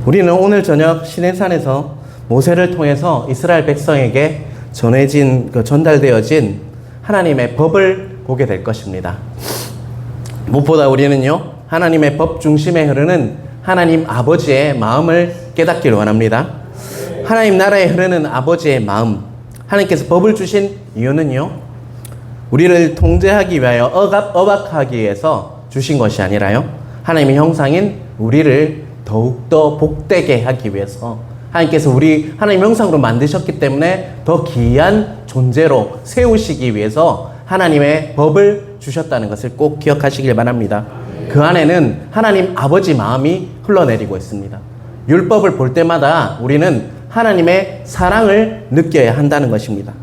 우리는 오늘 저녁 시내산에서 모세를 통해서 이스라엘 백성에게 전달되어진 하나님의 법을 보게 될 것입니다. 무엇보다 우리는요, 하나님의 법 중심에 흐르는 하나님 아버지의 마음을 깨닫기를 원합니다. 하나님 나라에 흐르는 아버지의 마음, 하나님께서 법을 주신 이유는요, 우리를 통제하기 위하여 억압하기 위해서 주신 것이 아니라요, 하나님의 형상인 우리를 더욱더 복되게 하기 위해서, 하나님께서 우리 하나님 형상으로 만드셨기 때문에 더 기이한 존재로 세우시기 위해서 하나님의 법을 주셨다는 것을 꼭 기억하시길 바랍니다. 그 안에는 하나님 아버지 마음이 흘러내리고 있습니다. 율법을 볼 때마다 우리는 하나님의 사랑을 느껴야 한다는 것입니다.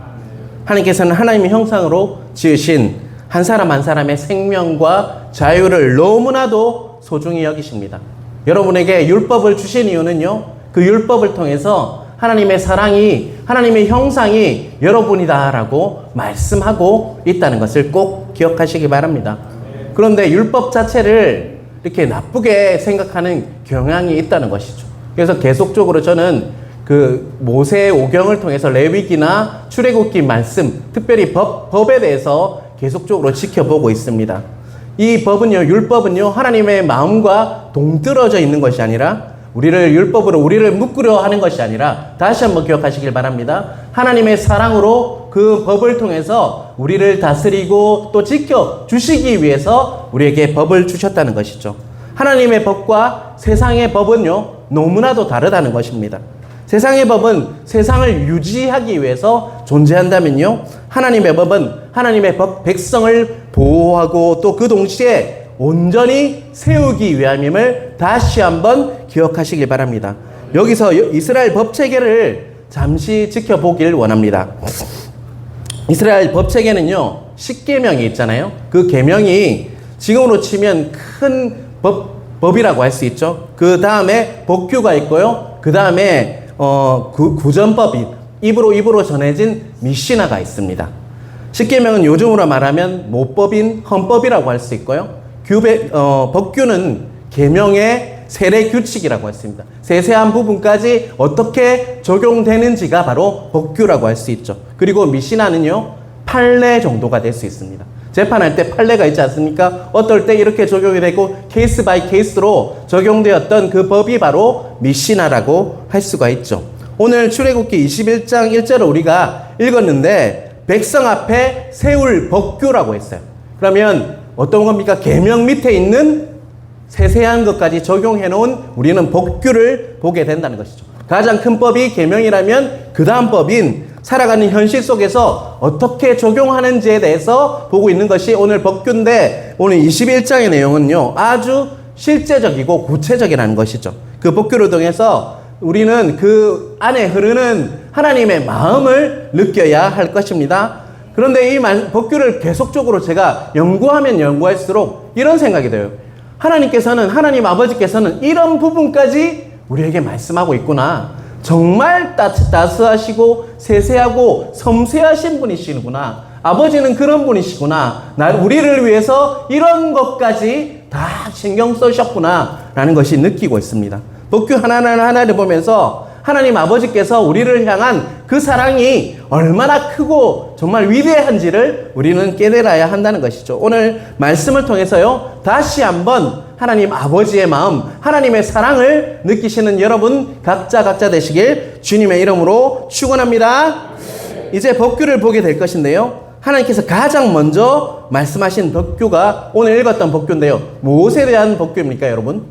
하나님께서는 하나님의 형상으로 지으신 한 사람 한 사람의 생명과 자유를 너무나도 소중히 여기십니다. 여러분에게 율법을 주신 이유는요, 그 율법을 통해서 하나님의 사랑이, 하나님의 형상이 여러분이다라고 말씀하고 있다는 것을 꼭 기억하시기 바랍니다. 그런데 율법 자체를 이렇게 나쁘게 생각하는 경향이 있다는 것이죠. 그래서 계속적으로 저는 그 모세의 오경을 통해서 레위기나 출애굽기 말씀, 특별히 법에 대해서 계속적으로 지켜보고 있습니다. 이 법은요, 율법은요, 하나님의 마음과 동떨어져 있는 것이 아니라 율법으로 우리를 묶으려 하는 것이 아니라, 다시 한번 기억하시길 바랍니다. 하나님의 사랑으로 그 법을 통해서 우리를 다스리고 또 지켜주시기 위해서 우리에게 법을 주셨다는 것이죠. 하나님의 법과 세상의 법은요, 너무나도 다르다는 것입니다. 세상의 법은 세상을 유지하기 위해서 존재한다면요, 하나님의 법은 하나님의 백성을 보호하고 또 그 동시에 온전히 세우기 위함임을 다시 한번 기억하시길 바랍니다. 여기서 이스라엘 법 체계를 잠시 지켜보길 원합니다. 이스라엘 법 체계는요, 10계명이 있잖아요. 그 계명이 지금으로 치면 큰 법이라고 할 수 있죠. 그 다음에 법규가 있고요. 그 다음에 구전법이 입으로 전해진 미시나가 있습니다. 10계명은 요즘으로 말하면 모법인 헌법이라고 할 수 있고요. 법규는 계명의 세례 규칙이라고 했습니다. 세세한 부분까지 어떻게 적용되는지가 바로 법규라고 할 수 있죠. 그리고 미시나는요, 판례 정도가 될 수 있습니다. 재판할 때 판례가 있지 않습니까? 어떨 때 이렇게 적용이 되고 케이스 바이 케이스로 적용되었던 그 법이 바로 미시나라고 할 수가 있죠. 오늘 출애굽기 21장 1절을 우리가 읽었는데 백성 앞에 세울 법규라고 했어요. 그러면 어떤 겁니까? 계명 밑에 있는 세세한 것까지 적용해 놓은 우리는 법규를 보게 된다는 것이죠. 가장 큰 법이 계명이라면 그 다음 법인 살아가는 현실 속에서 어떻게 적용하는지에 대해서 보고 있는 것이 오늘 법규인데, 오늘 21장의 내용은요, 아주 실제적이고 구체적이라는 것이죠. 그 법규를 통해서 우리는 그 안에 흐르는 하나님의 마음을 느껴야 할 것입니다. 그런데 이 법규를 계속적으로 제가 연구하면 연구할수록 이런 생각이 돼요. 하나님 아버지께서는 이런 부분까지 우리에게 말씀하고 있구나. 정말 따스하시고 세세하고 섬세하신 분이시구나. 아버지는 그런 분이시구나. 우리를 위해서 이런 것까지 다 신경 쓰셨구나 라는 것이 느끼고 있습니다. 법규 하나를 보면서 하나님 아버지께서 우리를 향한 그 사랑이 얼마나 크고 정말 위대한지를 우리는 깨달아야 한다는 것이죠. 오늘 말씀을 통해서요, 다시 한번 하나님 아버지의 마음, 하나님의 사랑을 느끼시는 여러분 각자 되시길 주님의 이름으로 축원합니다. 이제 법규를 보게 될 것인데요, 하나님께서 가장 먼저 말씀하신 법규가 오늘 읽었던 법규인데요, 무엇에 대한 법규입니까, 여러분?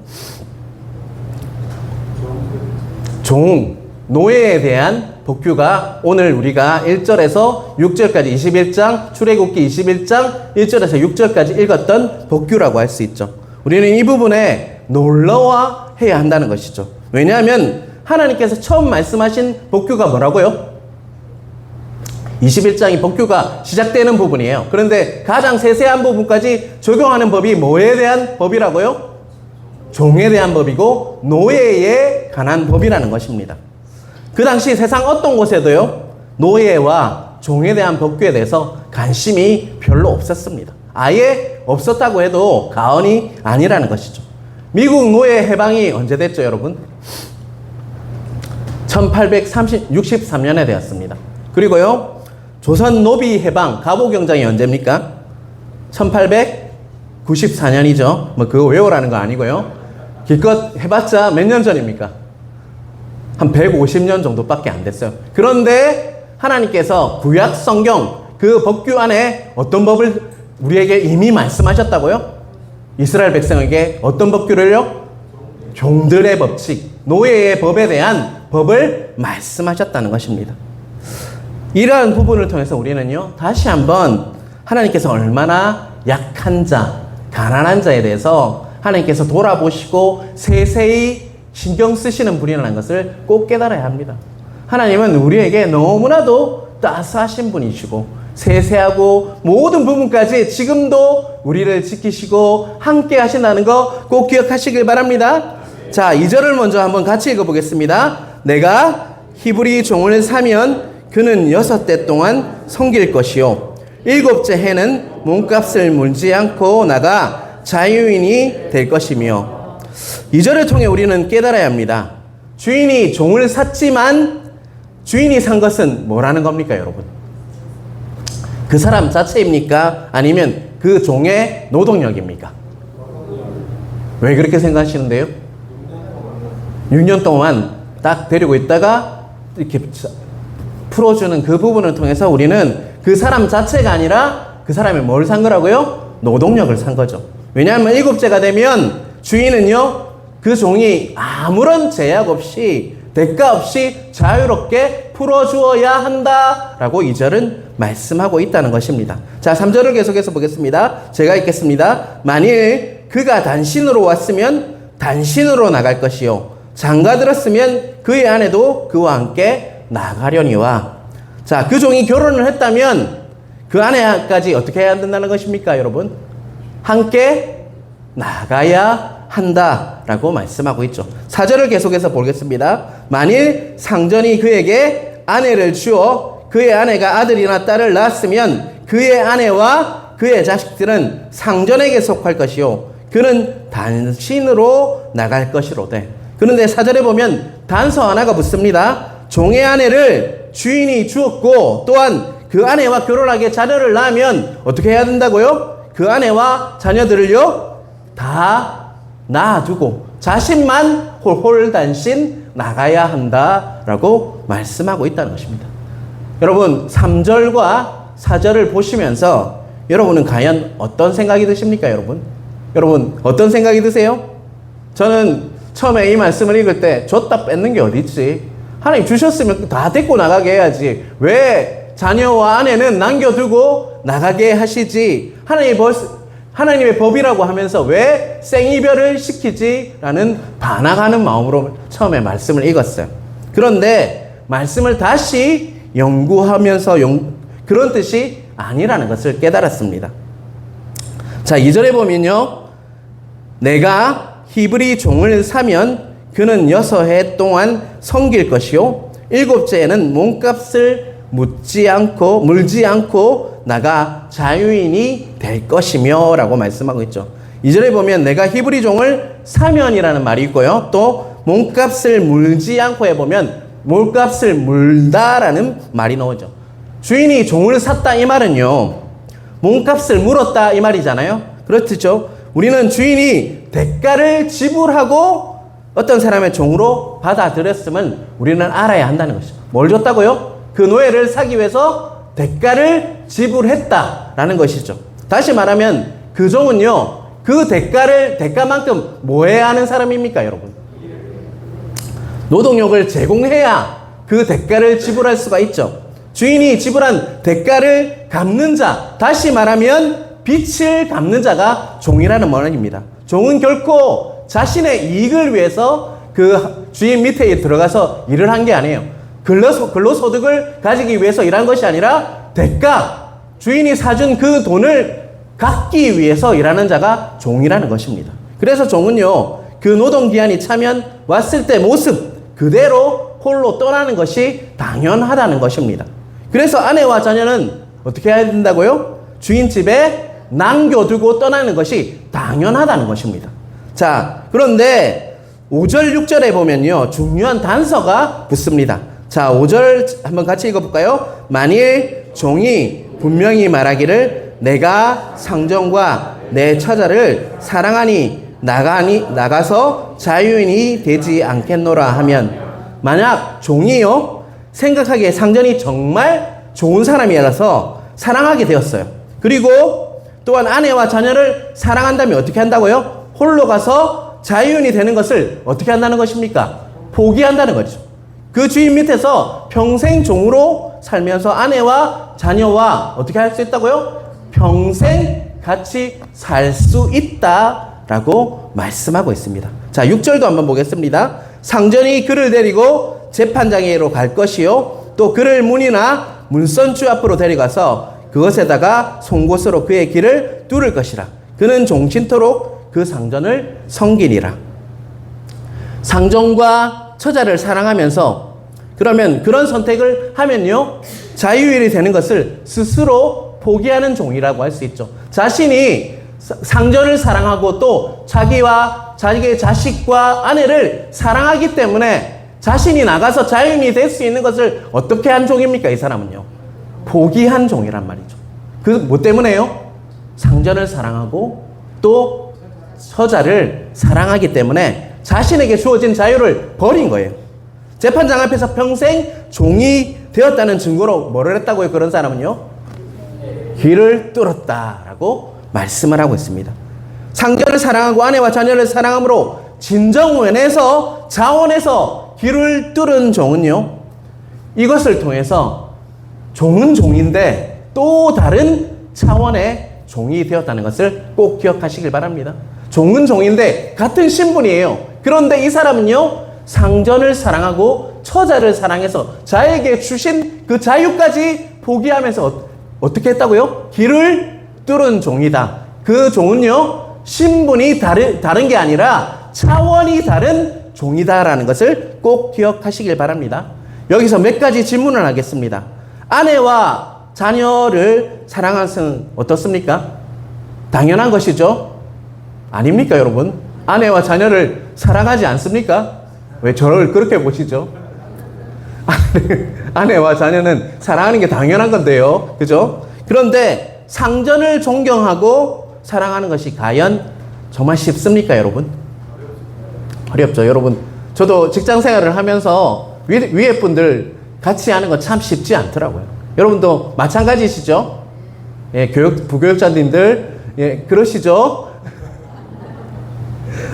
노예에 대한 법규가 오늘 우리가 1절에서 6절까지 21장, 출애굽기 21장 1절에서 6절까지 읽었던 법규라고 할 수 있죠. 우리는 이 부분에 놀라워해야 한다는 것이죠. 왜냐하면 하나님께서 처음 말씀하신 법규가 뭐라고요? 21장이 법규가 시작되는 부분이에요. 그런데 가장 세세한 부분까지 적용하는 법이 뭐에 대한 법이라고요? 종에 대한 법이고 노예에 관한 법이라는 것입니다. 그 당시 세상 어떤 곳에도요, 노예와 종에 대한 법규에 대해서 관심이 별로 없었습니다. 아예 없었다고 해도 과언이 아니라는 것이죠. 미국 노예 해방이 언제 됐죠, 여러분? 1863년에 되었습니다. 그리고요, 조선 노비 해방 갑오경장이 언제입니까? 1894년이죠. 뭐 그거 외우라는 거 아니고요. 기껏 해봤자 몇 년 전입니까? 한 150년 정도밖에 안 됐어요. 그런데 하나님께서 구약 성경 그 법규 안에 어떤 법을 우리에게 이미 말씀하셨다고요? 이스라엘 백성에게 어떤 법규를요? 종들의 법칙, 노예의 법에 대한 법을 말씀하셨다는 것입니다. 이러한 부분을 통해서 우리는요, 다시 한번 하나님께서 얼마나 약한 자, 가난한 자에 대해서 하나님께서 돌아보시고 세세히 신경 쓰시는 분이라는 것을 꼭 깨달아야 합니다. 하나님은 우리에게 너무나도 따스하신 분이시고 세세하고 모든 부분까지 지금도 우리를 지키시고 함께 하신다는 거 꼭 기억하시길 바랍니다. 자, 2절을 먼저 한번 같이 읽어보겠습니다. 내가 히브리 종을 사면 그는 6대 동안 섬길 것이요 7째 해는 몸값을 물지 않고 나가 자유인이 될 것이며. 2절을 통해 우리는 깨달아야 합니다. 주인이 종을 샀지만 주인이 산 것은 뭐라는 겁니까, 여러분? 그 사람 자체입니까? 아니면 그 종의 노동력입니까? 왜 그렇게 생각하시는데요? 6년 동안 딱 데리고 있다가 이렇게 풀어주는 그 부분을 통해서 우리는 그 사람 자체가 아니라 그 사람이 뭘 산 거라고요? 노동력을 산 거죠. 왜냐하면 7제가 되면 주인은요, 그 종이 아무런 제약 없이 대가 없이 자유롭게 풀어주어야 한다라고 2절은 말씀하고 있다는 것입니다. 자, 3절을 계속해서 보겠습니다. 제가 읽겠습니다. 만일 그가 단신으로 왔으면 단신으로 나갈 것이요 장가 들었으면 그의 아내도 그와 함께 나가려니와. 자, 그 종이 결혼을 했다면 그 아내까지 어떻게 해야 된다는 것입니까, 여러분? 함께 나가야 한다라고 말씀하고 있죠. 4절을 계속해서 보겠습니다. 만일 상전이 그에게 아내를 주어 그의 아내가 아들이나 딸을 낳았으면 그의 아내와 그의 자식들은 상전에게 속할 것이요 그는 단신으로 나갈 것이로되. 그런데 4절에 보면 단서 하나가 붙습니다. 종의 아내를 주인이 주었고 또한 그 아내와 결혼하게 자녀를 낳으면 어떻게 해야 된다고요? 그 아내와 자녀들을요 다 놔두고 자신만 홀홀단신 나가야 한다라고 말씀하고 있다는 것입니다. 여러분, 3절과 4절을 보시면서 여러분은 과연 어떤 생각이 드십니까, 여러분? 여러분, 어떤 생각이 드세요? 저는 처음에 이 말씀을 읽을 때 줬다 뺏는 게 어디 있지? 하나님 주셨으면 다 데리고 나가게 해야지. 왜 자녀와 아내는 남겨두고 나가게 하시지? 하나님의 법이라고 하면서 왜 생이별을 시키지? 라는 반항하는 마음으로 처음에 말씀을 읽었어요. 그런데 말씀을 다시 연구하면서 그런 뜻이 아니라는 것을 깨달았습니다. 자, 2절에 보면요. 내가 히브리 종을 사면 그는 6해 동안 섬길 것이요 7째에는 몸값을 물지 않고 나가 자유인이 될 것이며 라고 말씀하고 있죠. 2절에 보면 내가 히브리 종을 사면이라는 말이 있고요. 또 몸값을 물지 않고에 보면 몸값을 물다라는 말이 나오죠. 주인이 종을 샀다 이 말은요 몸값을 물었다 이 말이잖아요. 그렇죠. 우리는 주인이 대가를 지불하고 어떤 사람의 종으로 받아들였음을 우리는 알아야 한다는 것이죠. 뭘 줬다고요? 그 노예를 사기 위해서 대가를 지불했다라는 것이죠. 다시 말하면 그 종은요 그 대가만큼 뭐 해야 하는 사람입니까, 여러분? 노동력을 제공해야 그 대가를 지불할 수가 있죠. 주인이 지불한 대가를 갚는 자, 다시 말하면 빚을 갚는 자가 종이라는 말입니다. 종은 결코 자신의 이익을 위해서 그 주인 밑에 들어가서 일을 한 게 아니에요. 근로소득을 가지기 위해서 일한 것이 아니라 대가, 주인이 사준 그 돈을 갚기 위해서 일하는 자가 종이라는 것입니다. 그래서 종은요, 그 노동기한이 차면 왔을 때 모습 그대로 홀로 떠나는 것이 당연하다는 것입니다. 그래서 아내와 자녀는 어떻게 해야 된다고요? 주인 집에 남겨두고 떠나는 것이 당연하다는 것입니다. 자, 그런데 5절, 6절에 보면요, 중요한 단서가 붙습니다. 자, 5절 한번 같이 읽어볼까요? 만일 종이 분명히 말하기를 내가 상전과 내 처자를 사랑하니 나가서 자유인이 되지 않겠노라 하면, 만약 종이요, 생각하기에 상전이 정말 좋은 사람이라서 사랑하게 되었어요. 그리고 또한 아내와 자녀를 사랑한다면 어떻게 한다고요? 홀로 가서 자유인이 되는 것을 어떻게 한다는 것입니까? 포기한다는 거죠. 그 주인 밑에서 평생 종으로 살면서 아내와 자녀와 어떻게 할 수 있다고요? 평생 같이 살 수 있다라고 말씀하고 있습니다. 자, 6절도 한번 보겠습니다. 상전이 그를 데리고 재판장에로 갈 것이요, 또 그를 문이나 문선주 앞으로 데려가서 그것에다가 송곳으로 그의 길을 뚫을 것이라. 그는 종신토록 그 상전을 섬기리라. 상전과 처자를 사랑하면서, 그러면 그런 선택을 하면요, 자유인이 되는 것을 스스로 포기하는 종이라고 할 수 있죠. 자신이 상전을 사랑하고 또 자기의 자식과 아내를 사랑하기 때문에 자신이 나가서 자유인이 될 수 있는 것을 어떻게 한 종입니까? 이 사람은요, 포기한 종이란 말이죠. 그 뭐 때문에요? 상전을 사랑하고 또 처자를 사랑하기 때문에 자신에게 주어진 자유를 버린 거예요. 재판장 앞에서 평생 종이 되었다는 증거로 뭐를 했다고요? 그런 사람은요, 길을 뚫었다라고 말씀을 하고 있습니다. 상전을 사랑하고 아내와 자녀를 사랑함으로 진정원에서 자원에서 길을 뚫은 종은요, 이것을 통해서 종은 종인데 또 다른 차원의 종이 되었다는 것을 꼭 기억하시길 바랍니다. 종은 종인데 같은 신분이에요. 그런데 이 사람은요, 상전을 사랑하고 처자를 사랑해서 자에게 주신 그 자유까지 포기하면서 어떻게 했다고요? 길을 뚫은 종이다. 그 종은요, 신분이 다른 게 아니라 차원이 다른 종이다라는 것을 꼭 기억하시길 바랍니다. 여기서 몇 가지 질문을 하겠습니다. 아내와 자녀를 사랑하는 것은 어떻습니까? 당연한 것이죠? 아닙니까, 여러분? 아내와 자녀를 사랑하지 않습니까? 왜 저를 그렇게 보시죠? 아내와 자녀는 사랑하는 게 당연한 건데요. 그죠? 그런데 상전을 존경하고 사랑하는 것이 과연 정말 쉽습니까, 여러분? 어렵죠, 여러분. 저도 직장 생활을 하면서 위에 분들 같이 하는 거 참 쉽지 않더라고요. 여러분도 마찬가지시죠? 예, 부교육자님들, 예, 그러시죠?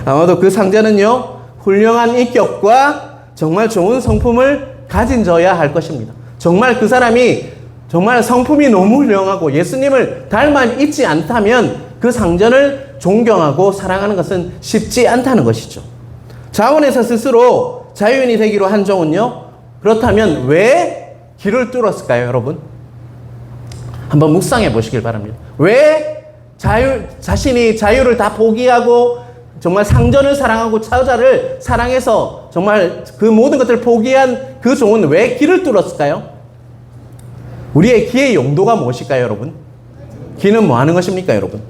아마도 그 상전은요, 훌륭한 인격과 정말 좋은 성품을 가진 저야 할 것입니다. 정말 그 사람이 정말 성품이 너무 훌륭하고 예수님을 닮아 있지 않다면 그 상전을 존경하고 사랑하는 것은 쉽지 않다는 것이죠. 자원에서 스스로 자유인이 되기로 한 종은요, 그렇다면 왜 길을 뚫었을까요, 여러분? 한번 묵상해 보시길 바랍니다. 왜 자신이 자유를 다 포기하고 정말 상전을 사랑하고 처자를 사랑해서 정말 그 모든 것을 포기한 그 종은 왜 길을 뚫었을까요? 우리의 귀의 용도가 무엇일까요, 여러분? 귀는 뭐 하는 것입니까, 여러분?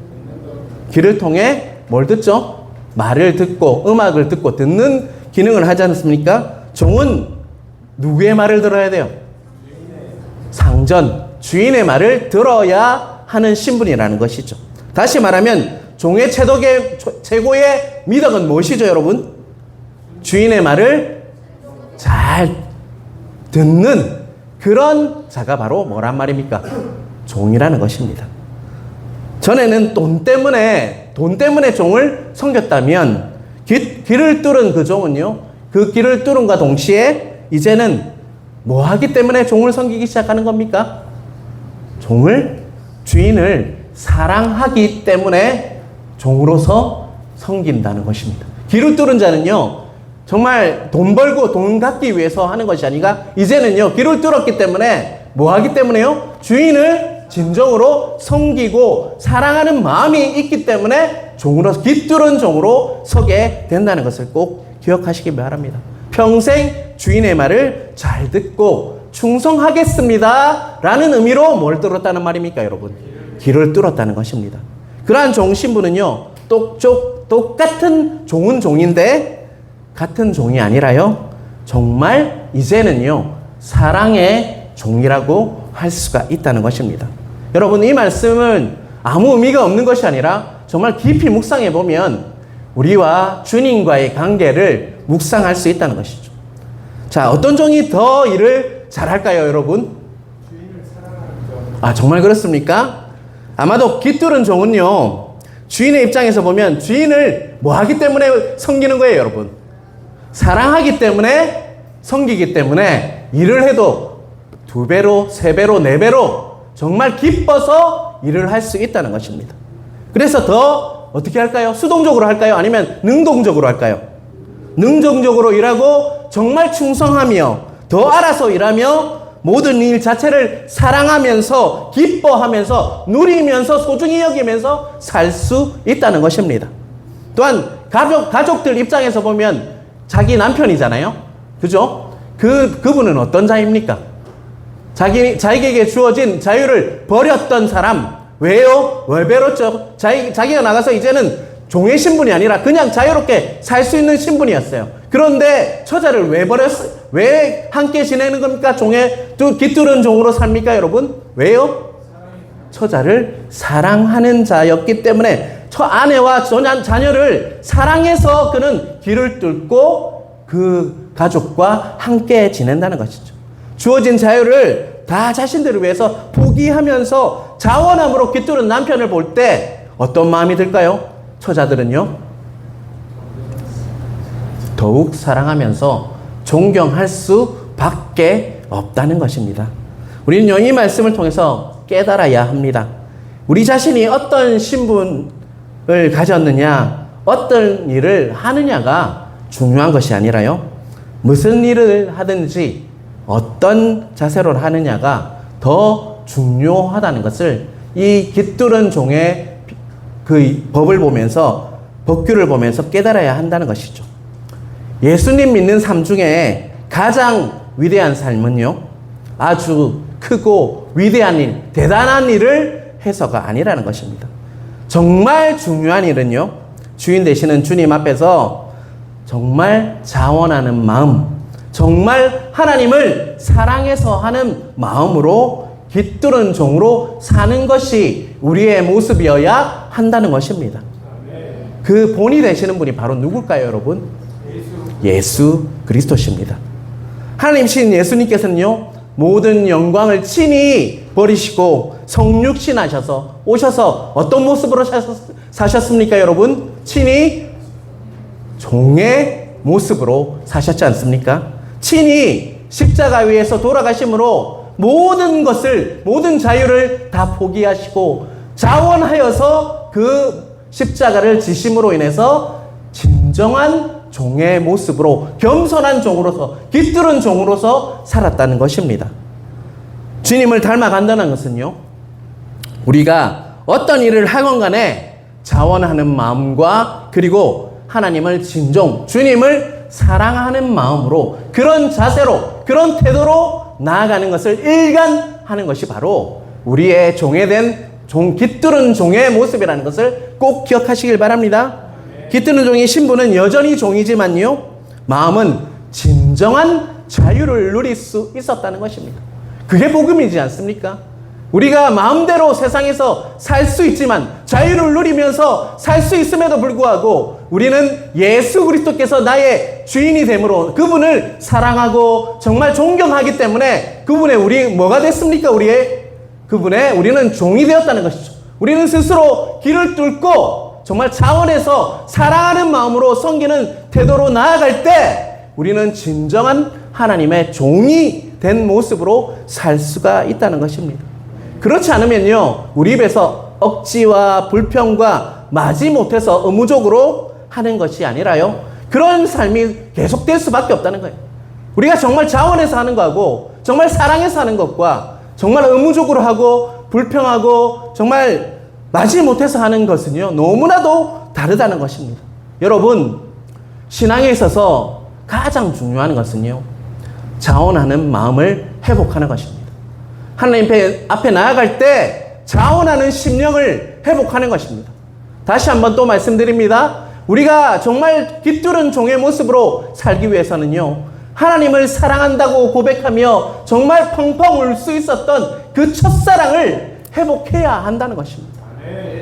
귀를 통해 뭘 듣죠? 말을 듣고 음악을 듣고 듣는 기능을 하지 않습니까? 종은 누구의 말을 들어야 돼요? 상전, 주인의 말을 들어야 하는 신분이라는 것이죠. 다시 말하면 종의 최고의 미덕은 무엇이죠, 여러분? 주인의 말을 잘 듣는 그런 자가 바로 뭐란 말입니까? 종이라는 것입니다. 전에는 돈 때문에 종을 섬겼다면 길을 뚫은 그 종은요, 그 길을 뚫은과 동시에 이제는 뭐 하기 때문에 종을 섬기기 시작하는 겁니까? 주인을 사랑하기 때문에 종으로서 섬긴다는 것입니다. 길을 뚫은 자는요, 정말 돈 벌고 돈 갖기 위해서 하는 것이 아니라 이제는요, 길을 뚫었기 때문에 뭐 하기 때문에요? 주인을 진정으로 섬기고 사랑하는 마음이 있기 때문에 깃뚫은 종으로 서게 된다는 것을 꼭 기억하시기 바랍니다. 평생 주인의 말을 잘 듣고 충성하겠습니다 라는 의미로 뭘 뚫었다는 말입니까, 여러분? 길을 뚫었다는 것입니다. 그러한 종 신분은요, 똑같은 종은 종인데 같은 종이 아니라요. 정말 이제는요. 사랑의 종이라고 할 수가 있다는 것입니다. 여러분, 이 말씀은 아무 의미가 없는 것이 아니라 정말 깊이 묵상해 보면 우리와 주님과의 관계를 묵상할 수 있다는 것이죠. 자, 어떤 종이 더 일을 잘할까요, 여러분? 아, 정말 그렇습니까? 아마도 깃들은 종은요, 주인의 입장에서 보면 주인을 뭐 하기 때문에 섬기는 거예요, 여러분? 사랑하기 때문에, 섬기기 때문에 일을 해도 2배로, 3배로, 4배로 정말 기뻐서 일을 할 수 있다는 것입니다. 그래서 더 어떻게 할까요? 수동적으로 할까요? 아니면 능동적으로 할까요? 능동적으로 일하고 정말 충성하며 더 알아서 일하며 모든 일 자체를 사랑하면서 기뻐하면서 누리면서 소중히 여기면서 살 수 있다는 것입니다. 또한 가족들 입장에서 보면 자기 남편이잖아요. 그죠? 그분은 어떤 자입니까? 자기에게 주어진 자유를 버렸던 사람. 왜요? 왜 버렸죠? 자기가 나가서 이제는 종의 신분이 아니라 그냥 자유롭게 살 수 있는 신분이었어요. 그런데 처자를 왜 버렸어요? 왜 함께 지내는 겁니까? 깃들은 종으로 삽니까, 여러분? 왜요? 처자를 사랑하는 자였기 때문에 아내와 자녀를 사랑해서 그는 길을 뚫고 그 가족과 함께 지낸다는 것이죠. 주어진 자유를 다 자신들을 위해서 포기하면서 자원함으로 깃두른 남편을 볼 때 어떤 마음이 들까요? 처자들은요, 더욱 사랑하면서 존경할 수밖에 없다는 것입니다. 우리는 이 말씀을 통해서 깨달아야 합니다. 우리 자신이 어떤 신분을 가졌느냐, 어떤 일을 하느냐가 중요한 것이 아니라요, 무슨 일을 하든지 어떤 자세로 하느냐가 더 중요하다는 것을 이 깃두른 종의 그 법을 보면서, 법규를 보면서 깨달아야 한다는 것이죠. 예수님 믿는 삶 중에 가장 위대한 삶은요, 아주 크고 위대한 일, 대단한 일을 해서가 아니라는 것입니다. 정말 중요한 일은요, 주인 되시는 주님 앞에서 정말 자원하는 마음, 정말 하나님을 사랑해서 하는 마음으로 깃두른 종으로 사는 것이 우리의 모습이어야 한다는 것입니다. 그 본이 되시는 분이 바로 누굴까요, 여러분? 예수 그리스도십니다. 하나님이신 예수님께서는요, 모든 영광을 친히 버리시고 성육신하셔서 오셔서 어떤 모습으로 사셨습니까, 여러분? 친히 종의 모습으로 사셨지 않습니까? 친히 십자가 위에서 돌아가심으로 모든 것을, 모든 자유를 다 포기하시고 자원하여서 그 십자가를 지심으로 인해서 진정한 종의 모습으로, 겸손한 종으로서, 깃들은 종으로서 살았다는 것입니다. 주님을 닮아간다는 것은요, 우리가 어떤 일을 하건 간에 자원하는 마음과 그리고 하나님을 주님을 사랑하는 마음으로, 그런 자세로, 그런 태도로 나아가는 것을 일관하는 것이 바로 우리의 깃두른 종의 모습이라는 것을 꼭 기억하시길 바랍니다. 깃드는 종의 신분은 여전히 종이지만요, 마음은 진정한 자유를 누릴 수 있었다는 것입니다. 그게 복음이지 않습니까? 우리가 마음대로 세상에서 살 수 있지만, 자유를 누리면서 살 수 있음에도 불구하고 우리는 예수 그리스도께서 나의 주인이 됨으로 그분을 사랑하고 정말 존경하기 때문에 그분의 우리 뭐가 됐습니까? 우리는 종이 되었다는 것이죠. 우리는 스스로 길을 뚫고 정말 자원해서 사랑하는 마음으로 섬기는 태도로 나아갈 때 우리는 진정한 하나님의 종이 된 모습으로 살 수가 있다는 것입니다. 그렇지 않으면요, 우리 입에서 억지와 불평과 마지못해서 의무적으로 하는 것이 아니라요, 그런 삶이 계속될 수밖에 없다는 거예요. 우리가 정말 자원해서 하는 거하고 정말 사랑해서 하는 것과 정말 의무적으로 하고 불평하고 정말 마지못해서 하는 것은요, 너무나도 다르다는 것입니다. 여러분, 신앙에 있어서 가장 중요한 것은요, 자원하는 마음을 회복하는 것입니다. 하나님 앞에 나아갈 때 자원하는 심령을 회복하는 것입니다. 다시 한번 또 말씀드립니다. 우리가 정말 깃두른 종의 모습으로 살기 위해서는요, 하나님을 사랑한다고 고백하며 정말 펑펑 울 수 있었던 그 첫사랑을 회복해야 한다는 것입니다.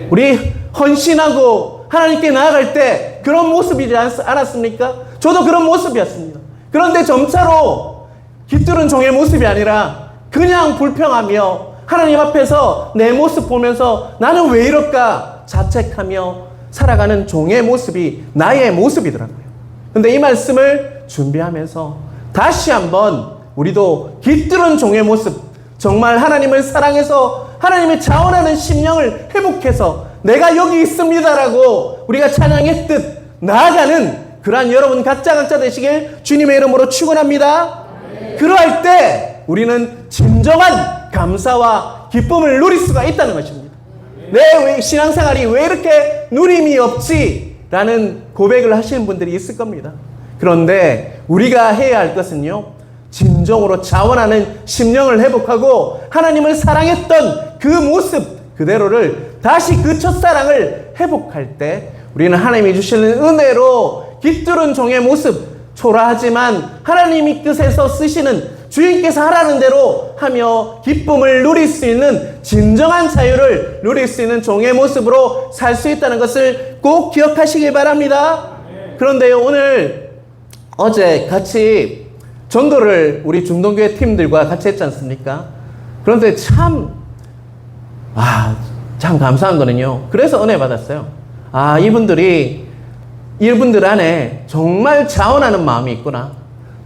우리 헌신하고 하나님께 나아갈 때 그런 모습이지 않았습니까? 저도 그런 모습이었습니다. 그런데 점차로 깃두른 종의 모습이 아니라 그냥 불평하며 하나님 앞에서 내 모습 보면서 나는 왜 이럴까 자책하며 살아가는 종의 모습이 나의 모습이더라고요. 근데 이 말씀을 준비하면서 다시 한번 우리도 깃들은 종의 모습, 정말 하나님을 사랑해서 하나님의 자원하는 심령을 회복해서 내가 여기 있습니다라고 우리가 찬양했듯 나아가는 그러한 여러분 각자 되시길 주님의 이름으로 축원합니다. 그러할 때 우리는 진정한 감사와 기쁨을 누릴 수가 있다는 것입니다. 내 신앙생활이 왜 이렇게 누림이 없지? 라는 고백을 하시는 분들이 있을 겁니다. 그런데 우리가 해야 할 것은요, 진정으로 자원하는 심령을 회복하고 하나님을 사랑했던 그 모습 그대로를 다시 그 첫사랑을 회복할 때 우리는 하나님이 주시는 은혜로 깃두른 종의 모습, 초라하지만 하나님이 뜻에서 쓰시는 주인께서 하라는 대로 하며 기쁨을 누릴 수 있는 진정한 자유를 누릴 수 있는 종의 모습으로 살 수 있다는 것을 꼭 기억하시길 바랍니다. 그런데요, 어제 같이 전도를 우리 중동교회 팀들과 같이 했지 않습니까? 그런데 참 감사한 거는요, 그래서 은혜 받았어요. 이분들 안에 정말 자원하는 마음이 있구나.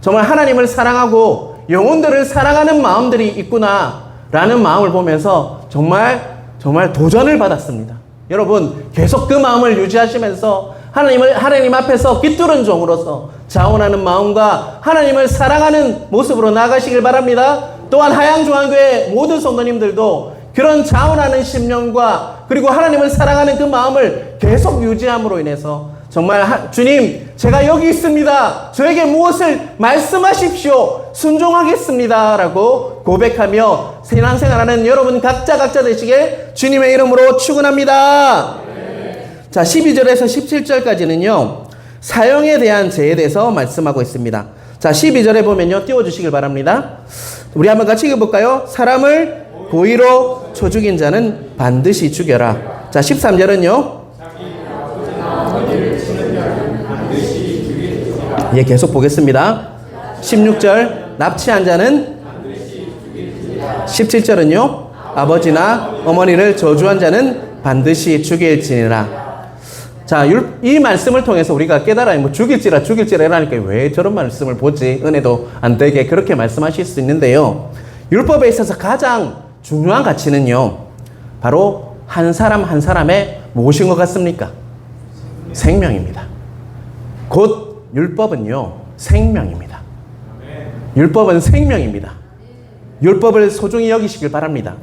정말 하나님을 사랑하고 영혼들을 사랑하는 마음들이 있구나 라는 마음을 보면서 정말 도전을 받았습니다. 여러분, 계속 그 마음을 유지하시면서 하나님 앞에서 깃두른 종으로서 자원하는 마음과 하나님을 사랑하는 모습으로 나아가시길 바랍니다. 또한 하양중앙교회 모든 성도님들도 그런 자원하는 심령과 그리고 하나님을 사랑하는 그 마음을 계속 유지함으로 인해서 정말 주님, 제가 여기 있습니다. 저에게 무엇을 말씀하십시오. 순종하겠습니다. 라고 고백하며 신앙생활하는 여러분 각자 되시길 주님의 이름으로 축원합니다. 자, 12절에서 17절까지는요, 사형에 대한 죄에 대해서 말씀하고 있습니다. 자, 12절에 보면요, 띄워주시길 바랍니다. 우리 한번 같이 읽어볼까요? 사람을 고의로 쳐 죽인 자는 반드시 죽여라. 자, 13절은요, 계속 보겠습니다. 16절, 납치한 자는 17절은요, 아버지나 어머니를 저주한 자는 반드시 죽일지니라. 자, 이 말씀을 통해서 우리가 깨달아요. 죽일지라 이러니까 왜 저런 말씀을 보지? 은혜도 안 되게 그렇게 말씀하실 수 있는데요. 율법에 있어서 가장 중요한 가치는요, 바로 한 사람 한 사람의 무엇인 것 같습니까? 생명입니다. 곧 율법은요, 생명입니다. 율법은 생명입니다. 율법을 소중히 여기시길 바랍니다.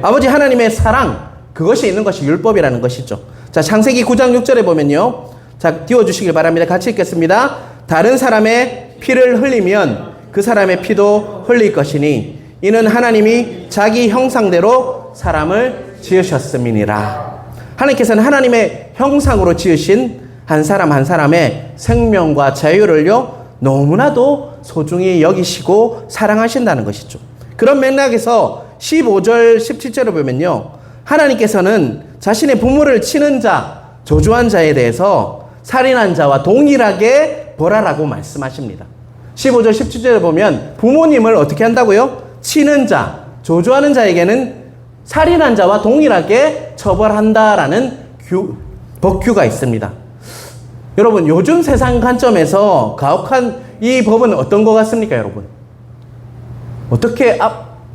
아버지 하나님의 사랑, 그것이 있는 것이 율법이라는 것이죠. 자, 창세기 9장 6절에 보면요, 자, 띄워주시길 바랍니다. 같이 읽겠습니다. 다른 사람의 피를 흘리면 그 사람의 피도 흘릴 것이니 이는 하나님이 자기 형상대로 사람을 지으셨음이니라. 하나님께서는 하나님의 형상으로 지으신 한 사람 한 사람의 생명과 자유를요, 너무나도 소중히 여기시고 사랑하신다는 것이죠. 그런 맥락에서 15절 17절을 보면요, 하나님께서는 자신의 부모를 치는 자, 저주한 자에 대해서 살인한 자와 동일하게 벌하라고 말씀하십니다. 15절 17절을 보면 부모님을 어떻게 한다고요? 치는 자, 저주하는 자에게는 살인한 자와 동일하게 처벌한다라는 법규가 있습니다. 여러분, 요즘 세상 관점에서 가혹한 이 법은 어떤 것 같습니까, 여러분? 어떻게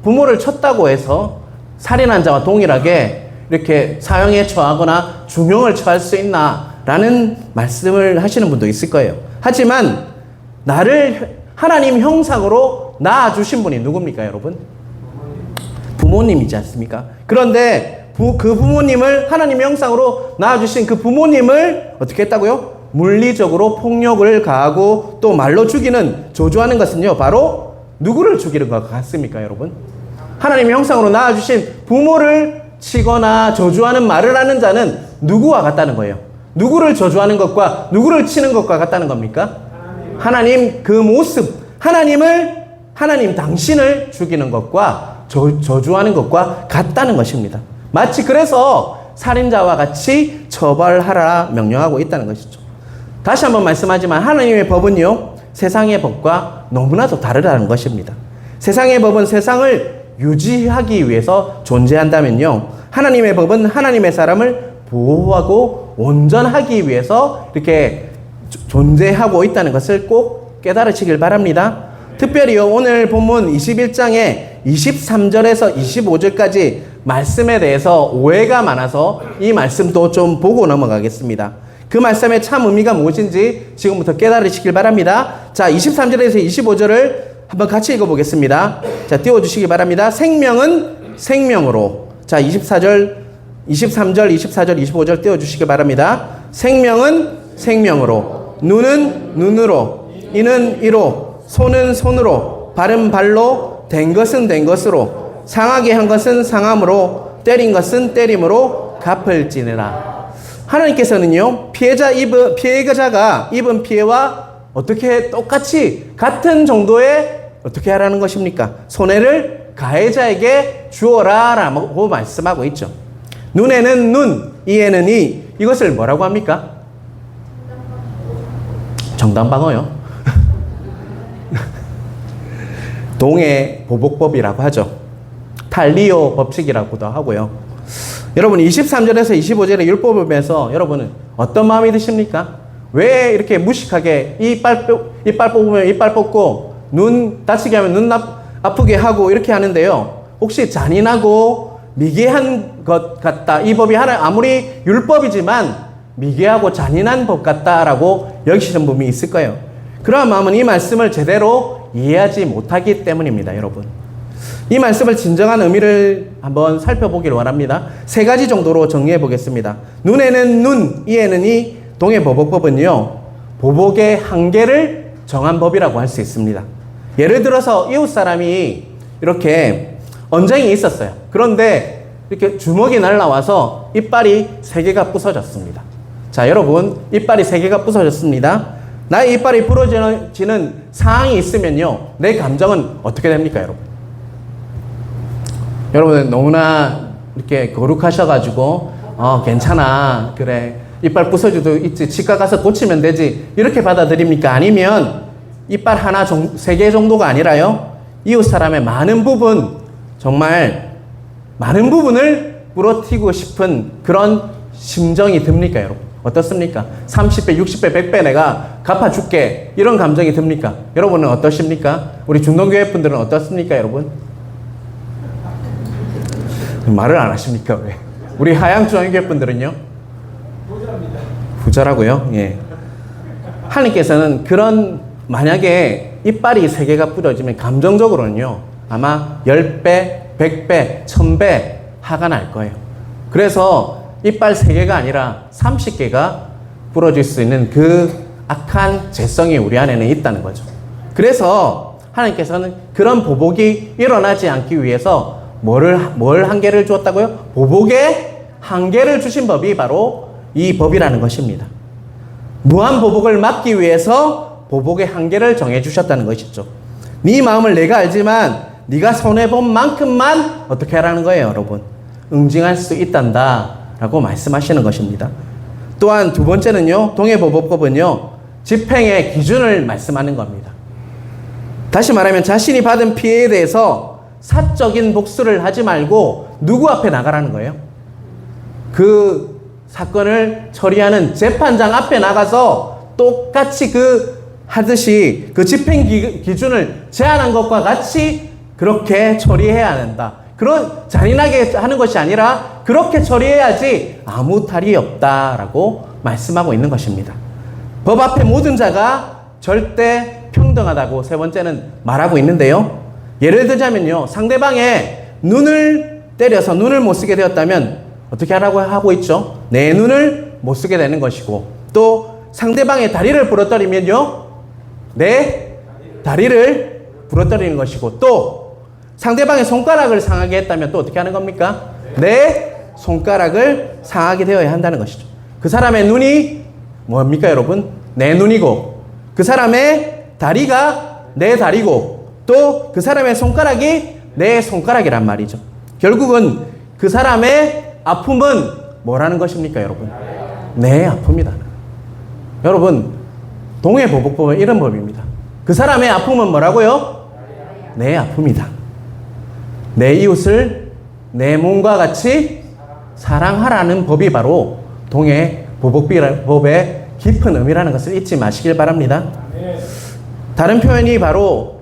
부모를 쳤다고 해서 살인한 자와 동일하게 이렇게 사형에 처하거나 중형을 처할 수 있나라는 말씀을 하시는 분도 있을 거예요. 하지만 나를 하나님 형상으로 낳아주신 분이 누굽니까, 여러분? 부모님이지 않습니까? 그런데 그 부모님을 하나님 형상으로 낳아주신 그 부모님을 어떻게 했다고요? 물리적으로 폭력을 가하고 또 말로 죽이는, 저주하는 것은요, 바로 누구를 죽이는 것 같습니까, 여러분? 하나님의 형상으로 낳아주신 부모를 치거나 저주하는 말을 하는 자는 누구와 같다는 거예요? 누구를 저주하는 것과 누구를 치는 것과 같다는 겁니까? 하나님 그 모습, 하나님 당신을 죽이는 것과 저주하는 것과 같다는 것입니다. 마치 그래서 살인자와 같이 처벌하라 명령하고 있다는 것이죠. 다시 한번 말씀하지만 하나님의 법은요, 세상의 법과 너무나도 다르다는 것입니다. 세상의 법은 세상을 유지하기 위해서 존재한다면요, 하나님의 법은 하나님의 사람을 보호하고 온전하기 위해서 이렇게 존재하고 있다는 것을 꼭 깨달으시길 바랍니다. 특별히요, 오늘 본문 21장의 23절에서 25절까지 말씀에 대해서 오해가 많아서 이 말씀도 좀 보고 넘어가겠습니다. 그 말씀의 참 의미가 무엇인지 지금부터 깨달으시길 바랍니다. 자, 23절에서 25절을 한번 같이 읽어보겠습니다. 자, 띄워주시기 바랍니다. 생명은 생명으로. 자, 23절, 24절, 25절 띄워주시기 바랍니다. 생명은 생명으로, 눈은 눈으로, 이는 이로, 손은 손으로, 발은 발로, 된 것은 된 것으로, 상하게 한 것은 상함으로, 때린 것은 때림으로 갚을지니라. 하나님께서는요, 피해자가 입은 피해와 어떻게 똑같이 같은 정도의 어떻게 하라는 것입니까? 손해를 가해자에게 주어라 라고 말씀하고 있죠. 눈에는 눈, 이에는 이. 이것을 뭐라고 합니까? 정당방어요. 동해 보복법이라고 하죠. 탈리오 법칙이라고도 하고요. 여러분 23절에서 25절의 율법을 보면서 여러분은 어떤 마음이 드십니까? 왜 이렇게 무식하게 이빨 뽑으면 이빨 뽑고 눈 다치게 하면 눈 아프게 하고 이렇게 하는데요. 혹시 잔인하고 미개한 것 같다. 이 법이 아무리 율법이지만 미개하고 잔인한 법 같다라고 여기시는 분이 있을 거예요. 그러한 마음은 이 말씀을 제대로 이해하지 못하기 때문입니다, 여러분. 이 말씀을 진정한 의미를 한번 살펴보길 원합니다. 세 가지 정도로 정리해 보겠습니다. 눈에는 눈, 이에는 이. 동해보복법은요, 보복의 한계를 정한 법이라고 할 수 있습니다. 예를 들어서 이웃 사람이 이렇게 언쟁이 있었어요. 그런데 이렇게 주먹이 날라와서 이빨이 3개가 부서졌습니다. 자, 여러분, 이빨이 3개가 부서졌습니다. 나의 이빨이 부러지는 상황이 있으면요, 내 감정은 어떻게 됩니까, 여러분? 여러분, 너무나 이렇게 거룩하셔가지고, 괜찮아. 그래. 이빨 부서져도 있지. 치과 가서 고치면 되지. 이렇게 받아들입니까? 아니면 이빨 하나, 3개 정도가 아니라요, 이웃 사람의 많은 부분, 정말 많은 부분을 부러뜨리고 싶은 그런 심정이 듭니까, 여러분? 어떻습니까? 30배, 60배, 100배 내가 갚아줄게. 이런 감정이 듭니까? 여러분은 어떠십니까? 우리 중동교회 분들은 어떻습니까, 여러분? 말을 안 하십니까, 왜? 우리 하양중앙교회 분들은요? 부자라고요? 예. 하나님께서는 만약에 이빨이 3개가 부러지면 감정적으로는요, 아마 10배, 100배, 1000배 화가 날 거예요. 그래서 이빨 3개가 아니라 30개가 부러질 수 있는 그 악한 죄성이 우리 안에는 있다는 거죠. 그래서 하나님께서는 그런 보복이 일어나지 않기 위해서 뭘 한계를 주었다고요? 보복의 한계를 주신 법이 바로 이 법이라는 것입니다. 무한 보복을 막기 위해서 보복의 한계를 정해 주셨다는 것이죠. 네 마음을 내가 알지만 네가 손해본 만큼만 어떻게 하라는 거예요, 여러분? 응징할 수 있단다 라고 말씀하시는 것입니다. 또한 두 번째는요, 동해보복법은요, 집행의 기준을 말씀하는 겁니다. 다시 말하면 자신이 받은 피해에 대해서 사적인 복수를 하지 말고 누구 앞에 나가라는 거예요? 그 사건을 처리하는 재판장 앞에 나가서 똑같이 하듯이 그 집행 기준을 제한한 것과 같이 그렇게 처리해야 한다. 그런 잔인하게 하는 것이 아니라 그렇게 처리해야지 아무 탈이 없다라고 말씀하고 있는 것입니다. 법 앞에 모든 자가 절대 평등하다고 세 번째는 말하고 있는데요. 예를 들자면요, 상대방의 눈을 때려서 눈을 못 쓰게 되었다면 어떻게 하라고 하고 있죠? 내 눈을 못 쓰게 되는 것이고, 또 상대방의 다리를 부러뜨리면요, 내 다리를 부러뜨리는 것이고, 또 상대방의 손가락을 상하게 했다면 또 어떻게 하는 겁니까? 내 손가락을 상하게 되어야 한다는 것이죠. 그 사람의 눈이 뭡니까, 여러분? 내 눈이고, 그 사람의 다리가 내 다리고, 또 그 사람의 손가락이 내 손가락이란 말이죠. 결국은 그 사람의 아픔은 뭐라는 것입니까, 여러분? 내 아픔이다. 여러분, 동해보복법은 이런 법입니다. 그 사람의 아픔은 뭐라고요? 내 아픔이다. 내 이웃을 내 몸과 같이 사랑하라는 법이 바로 동해보복법의 깊은 의미라는 것을 잊지 마시길 바랍니다. 다른 표현이 바로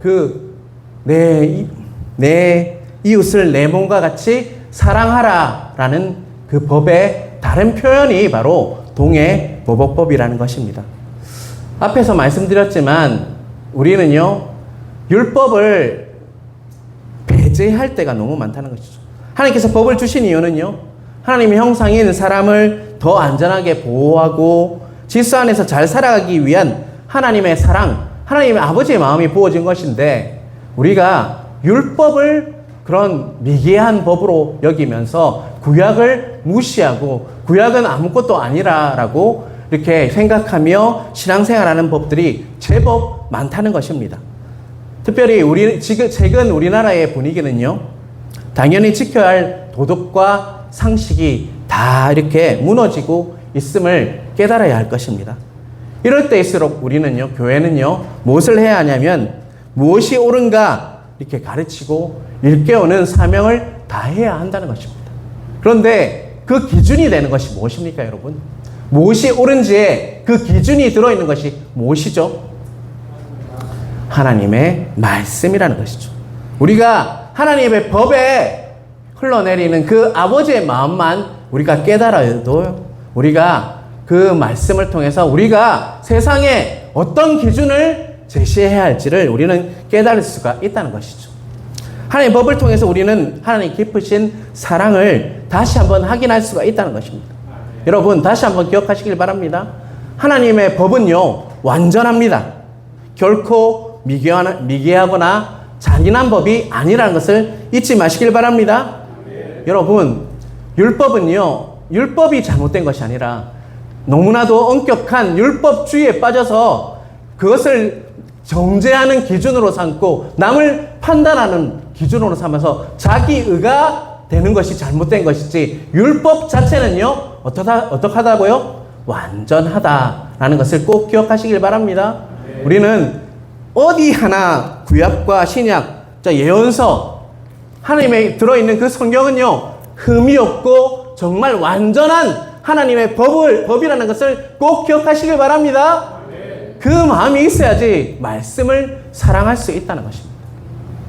내 이웃을 내 몸과 같이 사랑하라라는 그 법의 다른 표현이 바로 동해보복법이라는 것입니다. 앞에서 말씀드렸지만 우리는요, 율법을 배제할 때가 너무 많다는 것이죠. 하나님께서 법을 주신 이유는요, 하나님의 형상인 사람을 더 안전하게 보호하고 질서 안에서 잘 살아가기 위한 하나님의 사랑, 하나님의 아버지의 마음이 부어진 것인데, 우리가 율법을 그런 미개한 법으로 여기면서 구약을 무시하고 구약은 아무것도 아니라라고 이렇게 생각하며 신앙생활하는 법들이 제법 많다는 것입니다. 특별히 최근 우리나라의 분위기는요, 당연히 지켜야 할 도덕과 상식이 다 이렇게 무너지고 있음을 깨달아야 할 것입니다. 이럴 때일수록 우리는요, 교회는요, 무엇을 해야 하냐면 무엇이 옳은가 이렇게 가르치고 일깨우는 사명을 다해야 한다는 것입니다. 그런데 그 기준이 되는 것이 무엇입니까, 여러분? 무엇이 옳은지에 그 기준이 들어있는 것이 무엇이죠? 하나님의 말씀이라는 것이죠. 우리가 하나님의 법에 흘러내리는 그 아버지의 마음만 우리가 깨달아도 우리가 그 말씀을 통해서 우리가 세상에 어떤 기준을 제시해야 할지를 우리는 깨달을 수가 있다는 것이죠. 하나님의 법을 통해서 우리는 하나님 깊으신 사랑을 다시 한번 확인할 수가 있다는 것입니다. 여러분, 다시 한번 기억하시길 바랍니다. 하나님의 법은요, 완전합니다. 결코 미개하거나 잔인한 법이 아니라는 것을 잊지 마시길 바랍니다. 여러분, 율법이 잘못된 것이 아니라 너무나도 엄격한 율법주의에 빠져서 그것을 정죄하는 기준으로 삼고 남을 판단하는 기준으로 삼아서 자기 의가 되는 것이 잘못된 것이지, 율법 자체는요, 어떡하다고요? 완전하다라는 것을 꼭 기억하시길 바랍니다. 우리는 어디 하나 구약과 신약, 예언서, 하나님의 들어있는 그 성경은요, 흠이 없고 정말 완전한 하나님의 법이라는 것을 꼭 기억하시길 바랍니다. 그 마음이 있어야지 말씀을 사랑할 수 있다는 것입니다.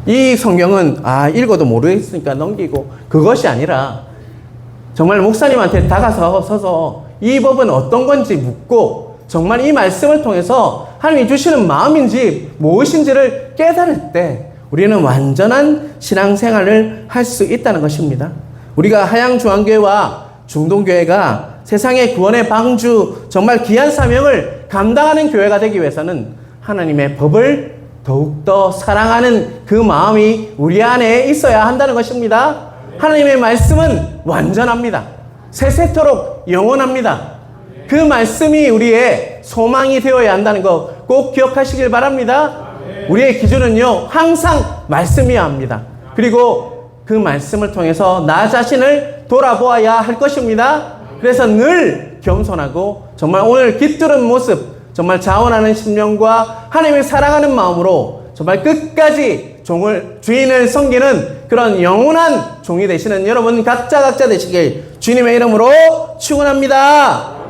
이 성경은 읽어도 모르겠으니까 넘기고, 그것이 아니라 정말 목사님한테 다가서서 이 법은 어떤 건지 묻고 정말 이 말씀을 통해서 하나님이 주시는 마음인지 무엇인지를 깨달을 때 우리는 완전한 신앙생활을 할 수 있다는 것입니다. 우리가 하양중앙교회와 중동교회가 세상의 구원의 방주, 정말 귀한 사명을 감당하는 교회가 되기 위해서는 하나님의 법을 더욱더 사랑하는 그 마음이 우리 안에 있어야 한다는 것입니다. 하나님의 말씀은 완전합니다. 세세토록 영원합니다. 그 말씀이 우리의 소망이 되어야 한다는 거 꼭 기억하시길 바랍니다. 우리의 기준은요, 항상 말씀이어야 합니다. 그리고 그 말씀을 통해서 나 자신을 돌아보아야 할 것입니다. 그래서 늘 겸손하고 정말 오늘 깃들은 모습, 정말 자원하는 심령과 하나님을 사랑하는 마음으로 정말 끝까지 주인을 섬기는 그런 영원한 종이 되시는 여러분 각자 되시길 주님의 이름으로 축원합니다.